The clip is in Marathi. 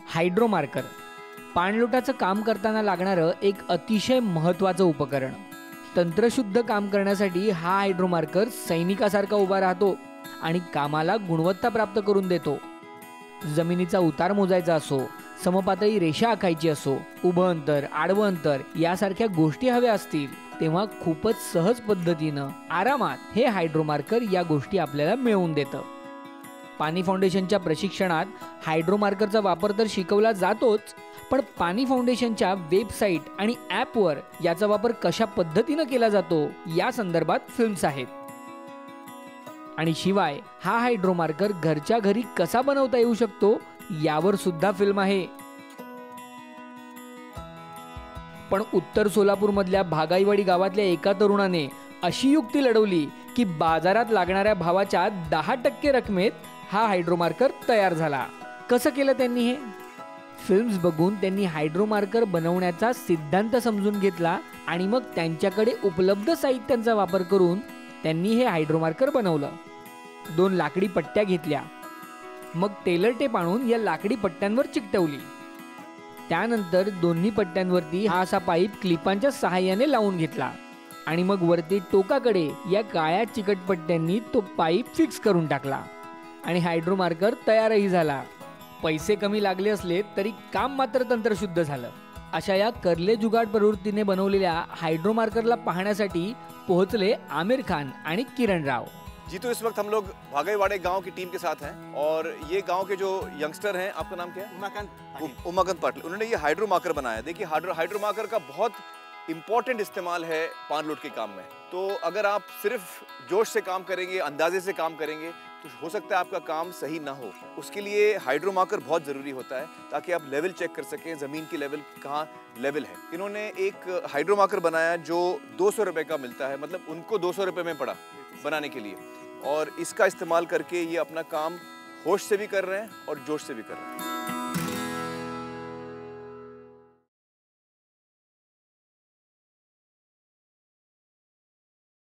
हायड्रोमार्कर पाणलोटाचं काम करताना लागणारं एक अतिशय महत्त्वाचं उपकरण. तंत्रशुद्ध काम करण्यासाठी हा हायड्रोमार्कर सैनिकासारखा उभा राहतो आणि कामाला गुणवत्ता प्राप्त करून देतो. जमिनीचा उतार मोजायचा असो, समपातळी रेषा आखायची असो, उभं अंतर, आडवं अंतर यासारख्या गोष्टी हव्या असतील तेव्हा खूपच सहज पद्धतीनं आरामात हे हायड्रोमार्कर या गोष्टी आपल्याला मिळवून देतं. पाणी फाउंडेशनच्या प्रशिक्षणात हायड्रोमार्करचा वापर तर शिकवला जातोच, पण पाणी फाउंडेशनच्या वेबसाईट आणि ॲपवर याचा वापर कशा पद्धतीनं केला जातो या संदर्भात फिल्म्स आहेत. आणि शिवाय हा हायड्रोमार्कर घरच्या घरी कसा बनवता येऊ शकतो यावर सुद्धा फिल्म आहे. पण उत्तर सोलापूर मधल्या भागाईवाडी गावातल्या एका तरुणाने अशी युक्ती लढवली की बाजारात लागणाऱ्या भावाच्या 10% रकमेत हा हायड्रोमार्कर तयार झाला. कसं केलं त्यांनी हे? फिल्म्स बघून त्यांनी हायड्रोमार्कर बनवण्याचा सिद्धांत समजून घेतला आणि मग त्यांच्याकडे उपलब्ध साहित्यांचा वापर करून त्यांनी हे हायड्रोमार्कर बनवलं. 2 लाकडी पट्ट्या घेतल्या, मग टेलर टेप आणून या लाकडी पट्ट्यांवर चिकटवली. त्यानंतर दोन्ही पट्ट्यांवरती हा असा पाईप क्लिपांच्या सहाय्याने लावून घेतला आणि मग वरती टोकाकडे या काळ्या चिकट पट्ट्यांनी तो पाईप फिक्स करून टाकला आणि हायड्रोमार्कर तयारही झाला. पैसे कमी लागले असले तरी काम मात्र तंत्रशुद्ध झालं. अशा या करले जुगाड प्रवृत्तीने बनवलेल्या हायड्रोमार्करला पाहण्यासाठी पोहोचले आमिर खान आणि किरण राव. जी, तो इस वक्त हम लोग भागाईवाड़े गांव की टीम के साथ हैं और ये गांव के जो यंगस्टर हैं, आपका नाम क्या है? उमाकांत पाटिल. उन्होंने ये हाइड्रोमार्कर बनाया. देखिए, हाइड्रोमार्कर का बहुत इंपॉर्टेंट इस्तेमाल है पान लोट के काम में. तो अगर आप सिर्फ जोश से काम करेंगे, अंदाजे से काम करेंगे तो हो सकता है आपका काम सही ना हो. उसके लिए हाइड्रोमार्कर बहुत ज़रूरी होता है ताकि आप लेवल चेक कर सकें, ज़मीन की लेवल कहाँ लेवल है. इन्होंने एक हाइड्रोमार्कर बनाया जो 200 रुपये का मिलता है, मतलब उनको 200 रुपये में पड़ा बनाने के लिए, और इसका इस्तेमाल करके ये अपना काम होश से भी कर रहे हैं और जोश से भी कर रहे हैं.